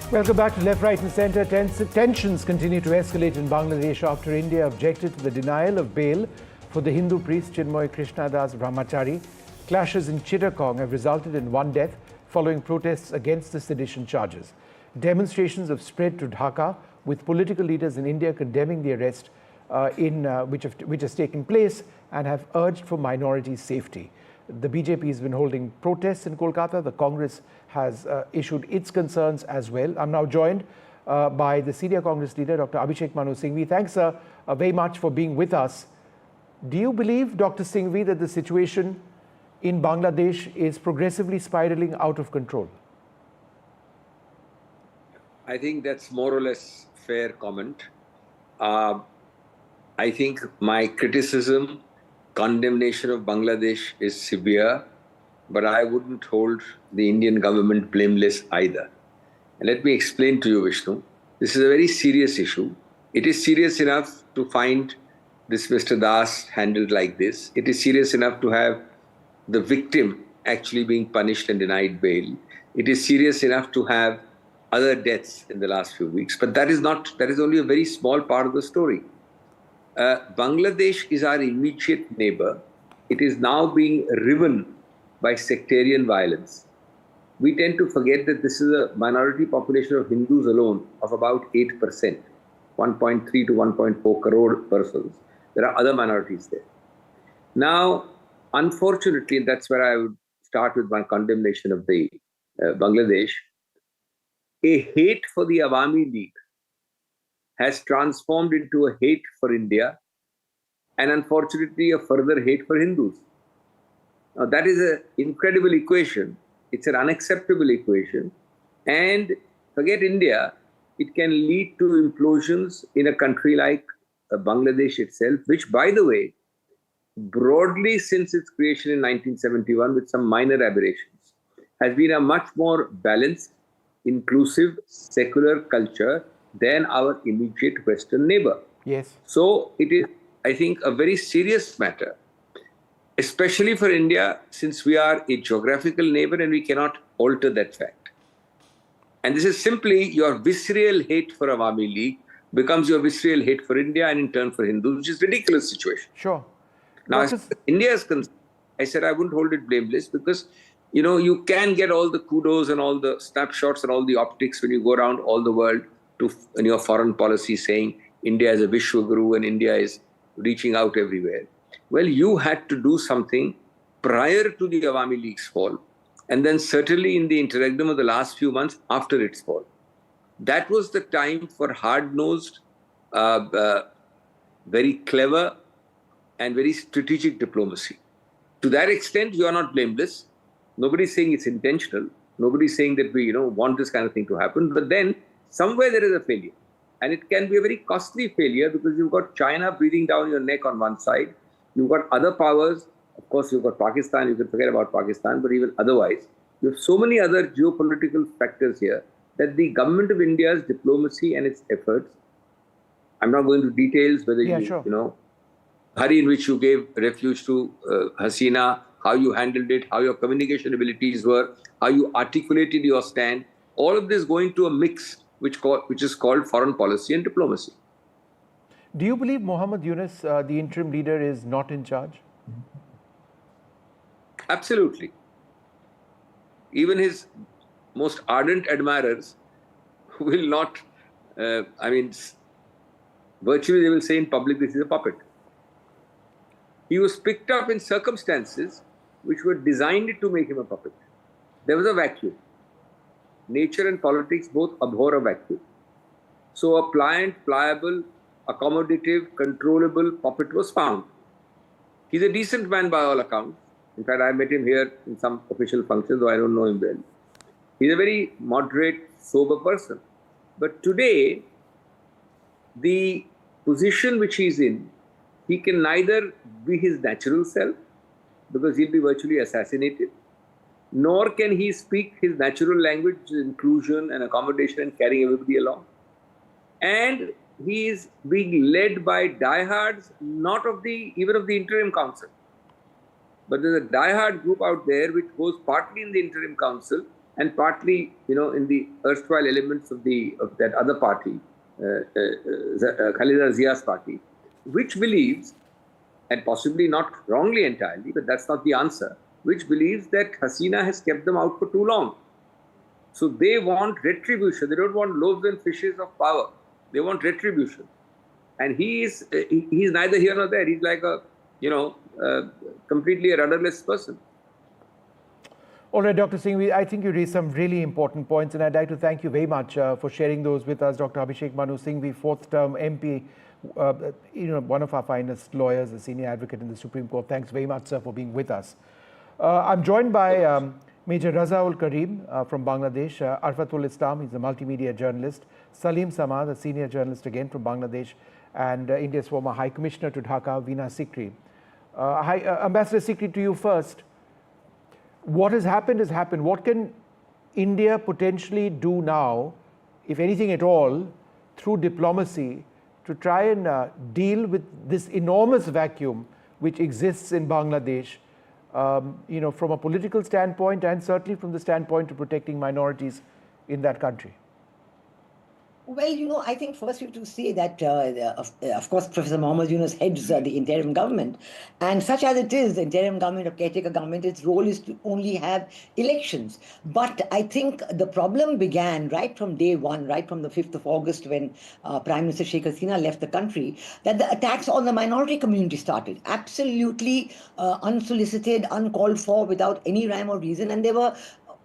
Welcome back to Left, Right and Centre. Tensions continue to escalate in Bangladesh after India objected to the denial of bail for the Hindu priest Chinmoy Krishna Das Brahmachari. Clashes in Chittagong have resulted in one death following protests against the sedition charges. Demonstrations have spread to Dhaka, with political leaders in India condemning the arrest which has taken place and have urged for minorities' safety. The BJP has been holding protests in Kolkata. The Congress has issued its concerns as well. I'm now joined by the senior Congress leader, Dr. Abhishek Manu Singhvi. Thanks very much for being with us. Do you believe, Dr. Singhvi, that the situation in Bangladesh is progressively spiraling out of control? I think that's more or less fair comment. I think my criticism, condemnation of Bangladesh is severe, but I wouldn't hold the Indian government blameless either. And let me explain to you, Vishnu. This is a very serious issue. It is serious enough to find this Mr. Das handled like this. It is serious enough to have the victim actually being punished and denied bail. It is serious enough to have other deaths in the last few weeks. But that is only a very small part of the story. Bangladesh is our immediate neighbor. It is now being riven by sectarian violence. We tend to forget that this is a minority population of Hindus alone of about 8%, 1.3 to 1.4 crore persons. There are other minorities there. Now, unfortunately, that's where I would start with my condemnation of the Bangladesh. A hate for the Awami League has transformed into a hate for India and unfortunately a further hate for Hindus. Now that is an incredible equation. It's an unacceptable equation. And forget India, it can lead to implosions in a country like Bangladesh itself, which, by the way, broadly since its creation in 1971 with some minor aberrations, has been a much more balanced, inclusive, secular culture than our immediate Western neighbor. Yes. So it is, I think, a very serious matter, especially for India, since we are a geographical neighbor and we cannot alter that fact. And this is simply your visceral hate for Awami League becomes your visceral hate for India and in turn for Hindus, which is a ridiculous situation. Sure. Now, as India is concerned, I said I wouldn't hold it blameless because, you know, you can get all the kudos and all the snapshots and all the optics when you go around all the world in your foreign policy saying India is a Vishwaguru and India is reaching out everywhere. Well, you had to do something prior to the Awami League's fall, and then certainly in the interregnum of the last few months after its fall. That was the time for hard-nosed, very clever, and very strategic diplomacy. To that extent, you are not blameless. Nobody's saying it's intentional. Nobody's saying that we, want this kind of thing to happen. But then somewhere there is a failure. And it can be a very costly failure because you've got China breathing down your neck on one side. You've got other powers. Of course, you've got Pakistan. You can forget about Pakistan. But even otherwise, you have so many other geopolitical factors here that the government of India's diplomacy and its efforts, I'm not going into details whether hurry in which you gave refuge to Hasina, how you handled it, how your communication abilities were, how you articulated your stand, all of this going to a mix which is called foreign policy and diplomacy. Do you believe Muhammad Yunus, the interim leader, is not in charge? Absolutely. Even his most ardent admirers will not, virtually they will say in public, this is a puppet. He was picked up in circumstances which were designed to make him a puppet. There was a vacuum. Nature and politics both abhor a vacuum. So a pliant, pliable, accommodative, controllable puppet was found. He's a decent man by all accounts. In fact, I met him here in some official functions, though I don't know him well. He's a very moderate, sober person. But today, the position which he's in, he can neither be his natural self, because he'll be virtually assassinated, nor can he speak his natural language, which is inclusion and accommodation and carrying everybody along. And he is being led by diehards, not even of the interim council. But there's a diehard group out there which goes partly in the interim council and partly, in the erstwhile elements of that other party, Khalida Zia's party, which believes, and possibly not wrongly entirely, but that's not the answer, which believes that Hasina has kept them out for too long. So they want retribution. They don't want loaves and fishes of power. They want retribution. And he's neither here nor there. He's like completely a rudderless person. All right, Dr. Singhvi, I think you raised some really important points, and I'd like to thank you very much for sharing those with us. Dr. Abhishek Manu Singhvi, fourth-term MP, one of our finest lawyers, a senior advocate in the Supreme Court. Thanks very much, sir, for being with us. I'm joined by Major Razaul Karim from Bangladesh, Arfatul Islam, he's a multimedia journalist, Salim Samad, a senior journalist again from Bangladesh, and India's former High Commissioner to Dhaka, Veena Sikri. Ambassador Sikri, to you first. What has happened has happened. What can India potentially do now, if anything at all, through diplomacy to try and deal with this enormous vacuum which exists in Bangladesh, from a political standpoint and certainly from the standpoint of protecting minorities in that country? Well, I think first we have to say that, of course, Professor Mohammed Yunus heads the interim government. And such as it is, the interim government or caretaker government, its role is to only have elections. But I think the problem began right from day one, right from the 5th of August when Prime Minister Sheikh Hasina left the country, that the attacks on the minority community started. Absolutely unsolicited, uncalled for, without any rhyme or reason. And they were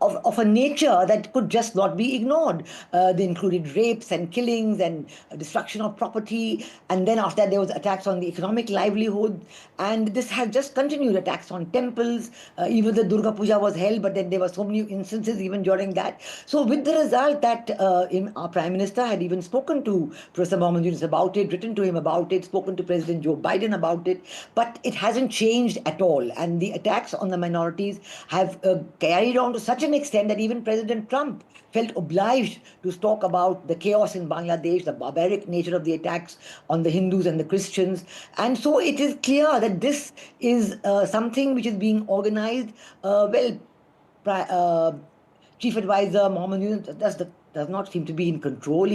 of a nature that could just not be ignored. They included rapes and killings and destruction of property. And then after that, there was attacks on the economic livelihood. And this has just continued, attacks on temples. Even the Durga Puja was held, but then there were so many instances even during that. So with the result that our Prime Minister had even spoken to Professor Mohammed Yunus about it, written to him about it, spoken to President Joe Biden about it, but it hasn't changed at all. And the attacks on the minorities have carried on to such an extent that even President Trump felt obliged to talk about the chaos in Bangladesh, the barbaric nature of the attacks on the Hindus and the Christians. And so it is clear that this is something which is being organized. Chief Advisor Mohammed Yunus does not seem to be in control.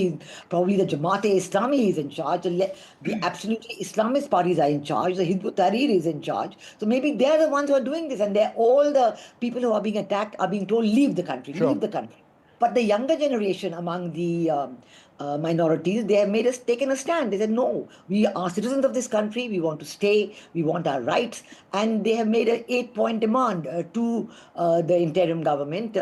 Probably the Jamaat-e-Islami is in charge. The absolutely Islamist parties are in charge. The Hizb ut-Tahrir is in charge. So maybe they're the ones who are doing this, and all the people who are being attacked are being told, leave the country, leave the country. But the younger generation among the minorities, they have taken a stand. They said, no, we are citizens of this country. We want to stay. We want our rights. And they have made an 8-point demand to the interim government,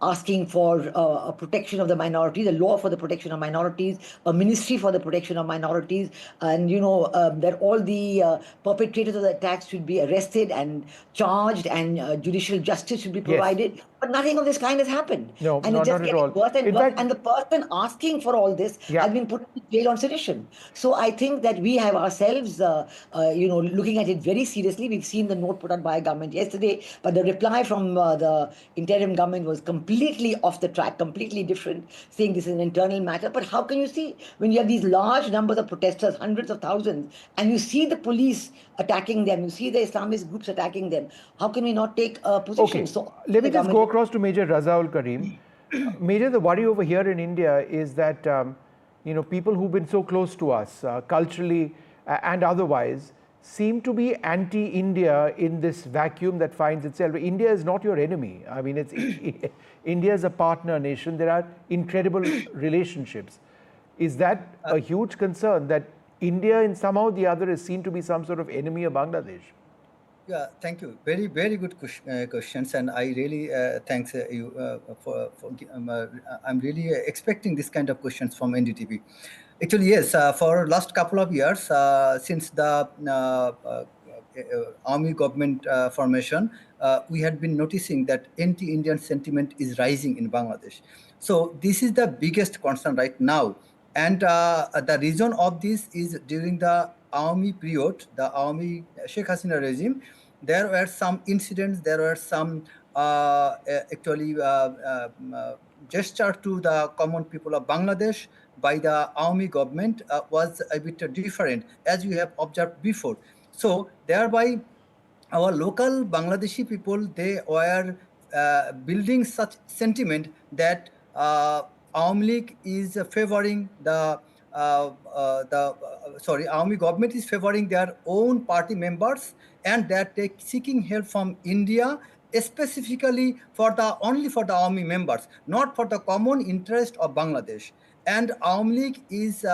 asking for a protection of the minorities, a law for the protection of minorities, a ministry for the protection of minorities, and that all the perpetrators of the attacks should be arrested and charged, and judicial justice should be provided. Yes. But nothing of this kind has happened. No, and no, it's just not at all. worse and worse. And the person asking for all this has been put in jail on sedition. So I think that we have ourselves, looking at it very seriously. We've seen the note put out by government yesterday, but the reply from the interim government was completely off the track, completely different, saying this is an internal matter. But how can you see when you have these large numbers of protesters, hundreds of thousands, and you see the police attacking them, you see the Islamist groups attacking them? How can we not take a position? Okay, so let me just go across to Major Razaul Karim. Major, the worry over here in India is that people who've been so close to us culturally and otherwise seem to be anti-India in this vacuum that finds itself. India is not your enemy. I mean, India is a partner nation. There are incredible relationships. Is that a huge concern that India in somehow or the other is seen to be some sort of enemy of Bangladesh? Yeah, thank you. Very, very good questions, and I really thanks you for. I'm really expecting this kind of questions from NDTV. Actually, yes. For last couple of years, since the army government formation, we had been noticing that anti-Indian sentiment is rising in Bangladesh. So this is the biggest concern right now, and the reason of this is during the army period, the army Sheikh Hasina regime, there were some incidents, there were some gesture to the common people of Bangladesh by the army government was a bit different, as you have observed before. So thereby, our local Bangladeshi people, they were building such sentiment that Awami League is favoring Awami government is favoring their own party members, and that they seeking help from India specifically only for the Awami members, not for the common interest of Bangladesh. And Awami League is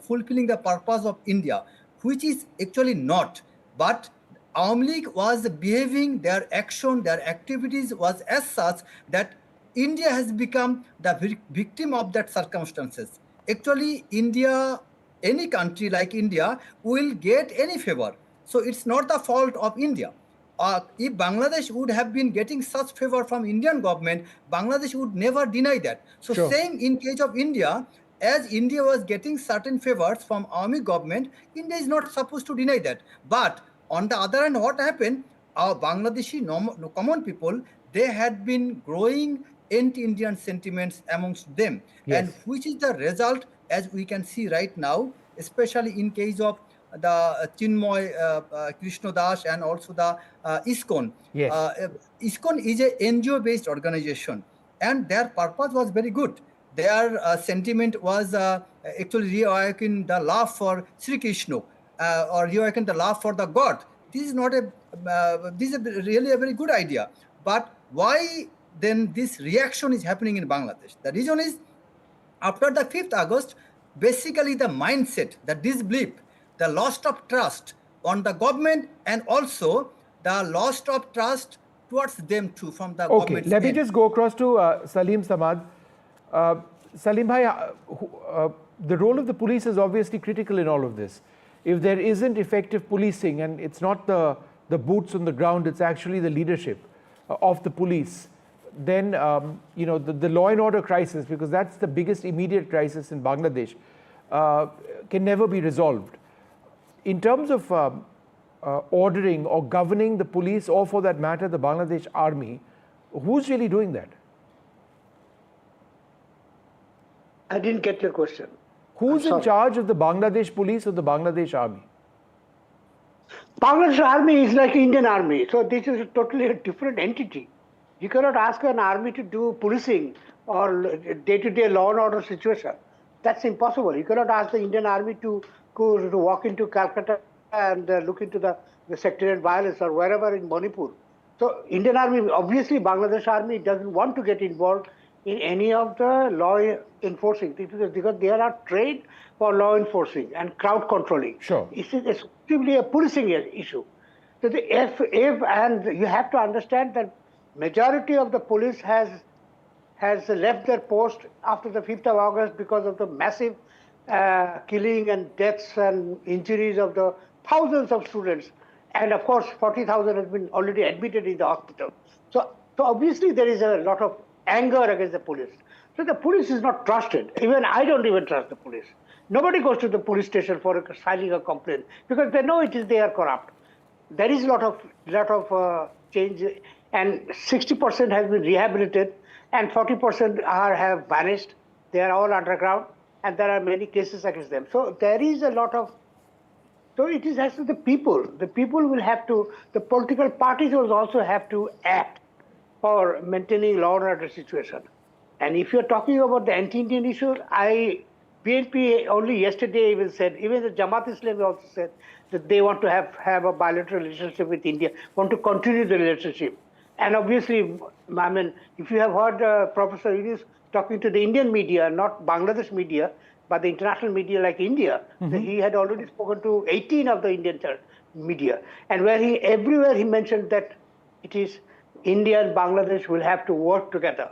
fulfilling the purpose of India, which is actually not. But Awami League was behaving, their action, their activities was as such that India has become the victim of that circumstances. Actually, India, any country like India will get any favor. So it's not the fault of India. If Bangladesh would have been getting such favor from Indian government, Bangladesh would never deny that. So Sure. same in case of India, as India was getting certain favors from army government, India is not supposed to deny that. But on the other hand, what happened? Our Bangladeshi common people, they had been growing anti-Indian sentiments amongst them. Yes. And which is the result, as we can see right now, especially in case of the Chinmoy Krishna Das and also the ISKCON. Yes. ISKCON is a NGO-based organization, and their purpose was very good. Their sentiment was actually reawakening the love for Sri Krishna, or reawakening the love for the God. This is not this is really a very good idea. But why then this reaction is happening in Bangladesh? The reason is, after the 5th August, basically the mindset, the disbelief, the loss of trust on the government, and also the loss of trust towards them too from the government. Okay, let me just go across to Salim Samad. Salim bhai, the role of the police is obviously critical in all of this. If there isn't effective policing, and it's not the boots on the ground, it's actually the leadership of the police, then the law and order crisis, because that's the biggest immediate crisis in Bangladesh, can never be resolved. In terms of ordering or governing the police, or for that matter the Bangladesh army, who's really doing that? I didn't get your question. Who's in charge of the Bangladesh police or the Bangladesh army? Bangladesh army is like Indian army, so this is totally a different entity. You cannot ask an army to do policing or day-to-day law and order situation. That's impossible. You cannot ask the Indian army to go to walk into Calcutta and look into the sectarian violence or wherever in Manipur. So Indian army, obviously Bangladesh army doesn't want to get involved in any of the law enforcing because they are not trained for law enforcing and crowd controlling. Sure. It's exclusively a policing issue. So and you have to understand that majority of the police has left their post after the 5th of August because of the massive killing and deaths and injuries of the thousands of students. And of course, 40,000 has been already admitted in the hospital. So obviously there is a lot of anger against the police. So the police is not trusted. Even I don't even trust the police. Nobody goes to the police station for filing a complaint because they know they are corrupt. There is a lot of change, and 60% has been rehabilitated, and 40% have vanished. They are all underground, and there are many cases against them. So there is a lot of. So it is actually the people. The people will have to. The political parties will also have to act for maintaining law and order situation. And if you're talking about the anti-Indian issue, BNP only yesterday even said, even the Jamaat Islami also said that they want to have a bilateral relationship with India, want to continue the relationship. And obviously, I mean, if you have heard Professor Yunus talking to the Indian media, not Bangladesh media, but the international media like India, he had already spoken to 18 of the Indian media. And everywhere he mentioned that it is India and Bangladesh will have to work together.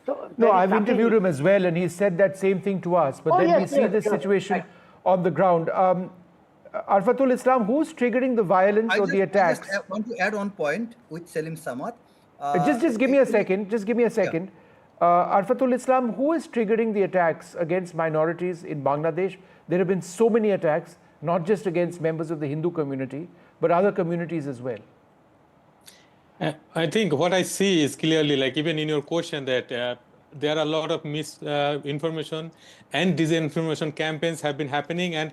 So no, I've interviewed him as well, and he said that same thing to us. But then we see this situation on the ground. Arfatul Islam, who's triggering the violence or the attacks? I just want to add one point with Salim Samad. Just give me a second. Just give me a second. Arfatul Islam, who is triggering the attacks against minorities in Bangladesh? There have been so many attacks, not just against members of the Hindu community, but other communities as well. I think what I see is clearly, like even in your question, that there are a lot of misinformation and disinformation campaigns have been happening, and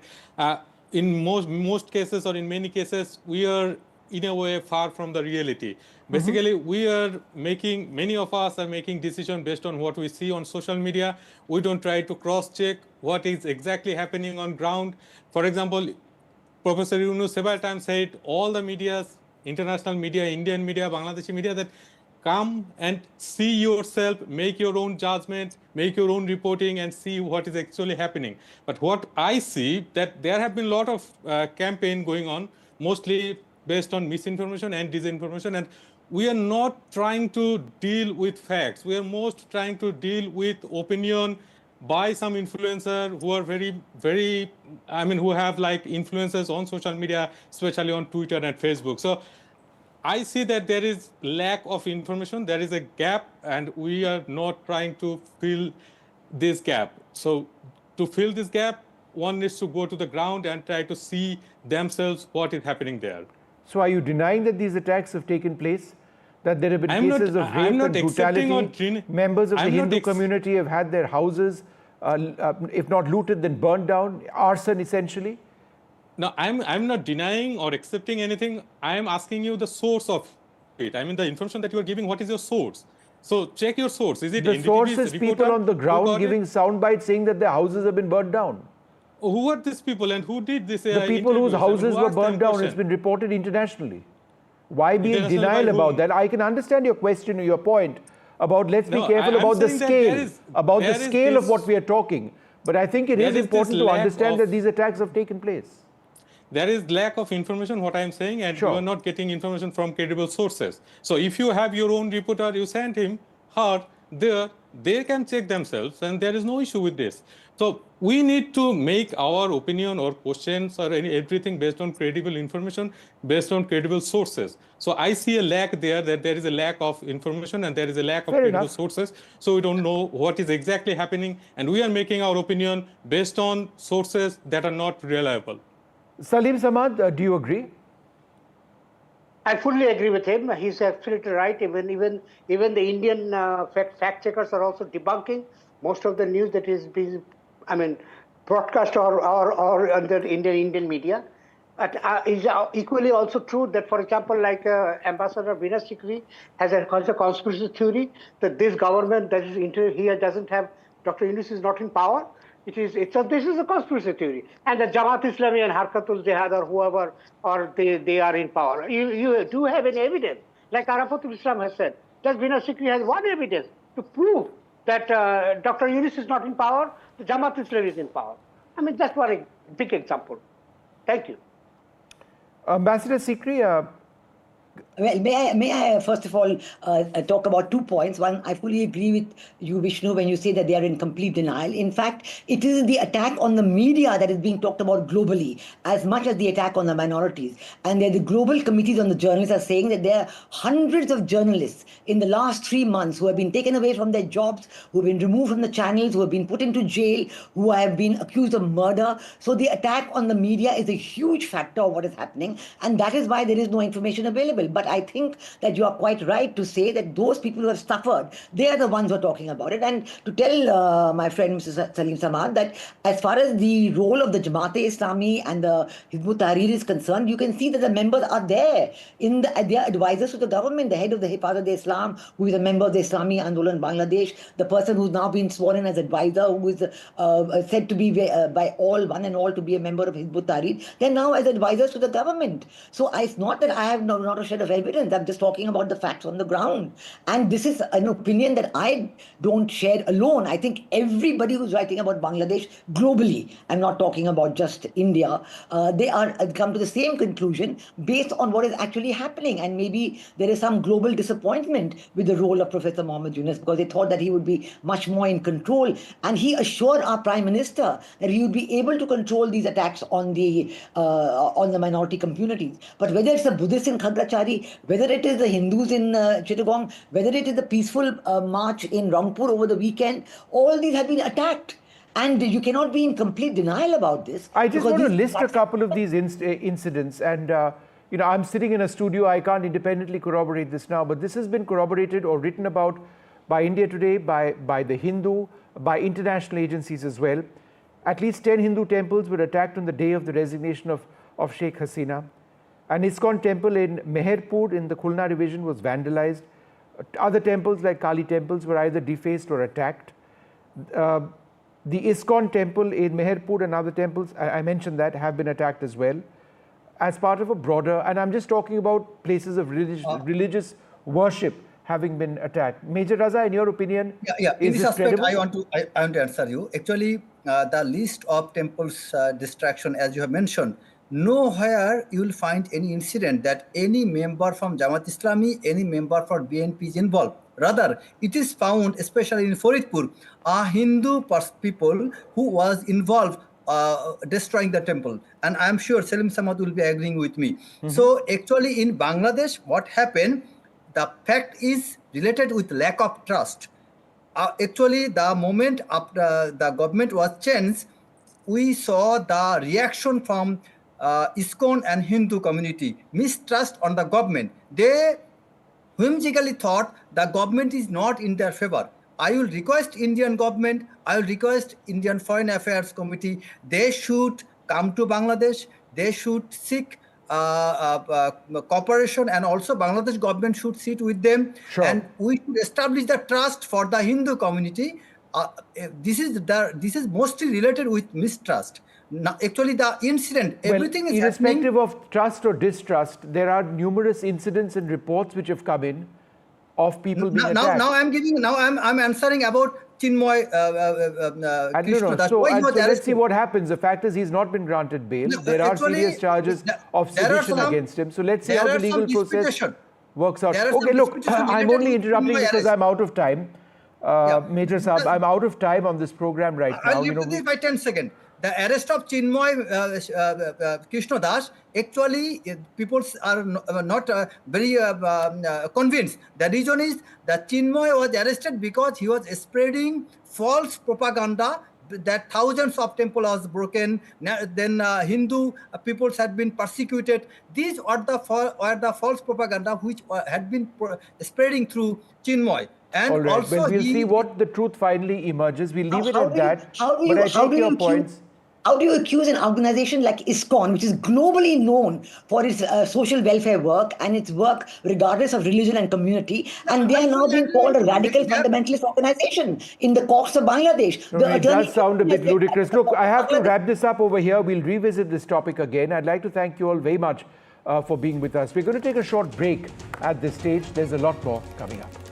in most cases, or in many cases, we are in a way far from the reality. Basically, many of us are making decisions based on what we see on social media. We don't try to cross-check what is exactly happening on ground. For example, Professor Yunus several times said all the medias, international media, Indian media, Bangladeshi media, that come and see yourself, make your own judgment, make your own reporting, and see what is actually happening. But what I see, that there have been a lot of campaign going on, mostly based on misinformation and disinformation, and we are not trying to deal with facts. We are most trying to deal with opinion by some influencer who are who have like influencers on social media, especially on Twitter and Facebook. So I see that there is lack of information, there is a gap, and we are not trying to fill this gap. So to fill this gap, one needs to go to the ground and try to see themselves what is happening there. So are you denying that these attacks have taken place? That there have been cases of rape and brutality? Members of the Hindu community have had their houses, if not looted, then burned down, arson essentially? No, I'm not denying or accepting anything. I am asking you the source of it. I mean, the information that you are giving, what is your source? So check your source. Is it the source is people on the ground giving sound bites saying that their houses have been burned down? Who are these people and who did this? The people whose houses were burned down. It's been reported internationally. Why be in denial about that? I can understand your question or your point about let's be careful about the scale, of what we are talking. But I think it is important to understand that these attacks have taken place. There is lack of information, what I am saying, and you are not getting information from credible sources. So if you have your own reporter, you send him, her, there, they can check themselves, and there is no issue with this. So we need to make our opinion or questions or everything based on credible information, based on credible sources. So I see a lack there, that there is a lack of information and there is a lack of credible sources. So we don't know what is exactly happening, and we are making our opinion based on sources that are not reliable. Salim Samad, do you agree? I fully agree with him. He's absolutely right. Even the Indian fact checkers are also debunking most of the news that is being, broadcast or under Indian media. Is equally also true that, for example, like Ambassador Vinay Sikri has a conspiracy theory that this government that is here doesn't have, Dr. Yunus is not in power. This is a conspiracy theory, and the Jamaat Islami and Harkatul Jihad or whoever, or they are in power. You do have an evidence, like Arafatul Islam has said. That Vinay Sikri has one evidence to prove that Dr. Yunus is not in power, the Jamaat Islami is in power. That's one big example. Thank you. Ambassador Sikri, well, may I first of all talk about 2 points. One, I fully agree with you, Vishnu, when you say that they are in complete denial. In fact, it is the attack on the media that is being talked about globally as much as the attack on the minorities. And the global committees on the journalists are saying that there are hundreds of journalists in the last 3 months who have been taken away from their jobs, who have been removed from the channels, who have been put into jail, who have been accused of murder. So the attack on the media is a huge factor of what is happening, and that is why there is no information available. But I think that you are quite right to say that those people who have suffered, they are the ones who are talking about it. And to tell my friend Mr. Salim Samad that as far as the role of the Jamaat-e-Islami and the Hizb ut-Tahrir is concerned, you can see that the members are there. They are advisors to the government, the head of the Hifazat-e-Islam, who is a member of the Islami Andolan Bangladesh, the person who's now been sworn in as advisor, who is said to be by all, one and all, to be a member of Hizb ut-Tahrir. They're now as advisors to the government. So it's not that I have not a shed of evidence. I'm just talking about the facts on the ground. And this is an opinion that I don't share alone. I think everybody who's writing about Bangladesh globally, I'm not talking about just India, they are come to the same conclusion based on what is actually happening. And maybe there is some global disappointment with the role of Professor Mohammed Yunus, because they thought that he would be much more in control. And he assured our Prime Minister that he would be able to control these attacks on the minority communities. But whether it's the Buddhists in Khagrachari, whether it is the Hindus in Chittagong, whether it is the peaceful march in Rangpur over the weekend, all these have been attacked. And you cannot be in complete denial about this. I just want to list a couple of these incidents. And, I'm sitting in a studio. I can't independently corroborate this now. But this has been corroborated or written about by India Today, by The Hindu, by international agencies as well. At least 10 Hindu temples were attacked on the day of the resignation of Sheikh Hasina. An ISKCON temple in Meherpur in the Khulna division was vandalized. Other temples like Kali temples were either defaced or attacked. The ISKCON temple in Meherpur and other temples, I mentioned that, have been attacked as well as part of a broader, and I'm just talking about places of religious worship having been attacked. Major Raza, in your opinion, in this aspect, I want to answer you. Actually, the list of temples distraction, as you have mentioned, nowhere you will find any incident that any member from Jamaat Islami, any member for BNP is involved. Rather, it is found, especially in Faridpur, a Hindu people who was involved destroying the temple. And I'm sure Salim Samad will be agreeing with me. So actually in Bangladesh, what happened, the fact is related with lack of trust. Actually, the moment after the government was changed, we saw the reaction from ISKCON and Hindu community, mistrust on the government. They whimsically thought the government is not in their favor. I will request Indian government, I will request Indian Foreign Affairs Committee, they should come to Bangladesh, they should seek cooperation, and also Bangladesh government should sit with them. Sure. And we should establish the trust for the Hindu community. This is mostly related with mistrust. Now, actually, the incident, everything is irrespective happening. of trust or distrust, there are numerous incidents and reports which have come in of people being attacked. Now I'm answering about Chinmoy Krishna Das. So let's see what happens. The fact is he's not been granted bail. There are serious charges of sedition against him. So let's see how the legal process works out. Okay, look, I'm only interrupting because I'm out of time. Major Saab, I'm out of time on this program right now. I'll give you this by 10 seconds. The arrest of Chinmoy Krishna Das, actually, people are not very convinced. The reason is that Chinmoy was arrested because he was spreading false propaganda that thousands of temples was broken, then Hindu peoples had been persecuted. These are the false propaganda which had been spreading through Chinmoy. And all right, also well, we'll see what the truth finally emerges. We'll leave it at that. But I take your points. How do you accuse an organization like ISKCON, which is globally known for its social welfare work and its work regardless of religion and community, and they are now being called a radical fundamentalist organization in the courts of Bangladesh? It does sound a bit ludicrous. Look, I have to wrap this up over here. We'll revisit this topic again. I'd like to thank you all very much for being with us. We're going to take a short break at this stage. There's a lot more coming up.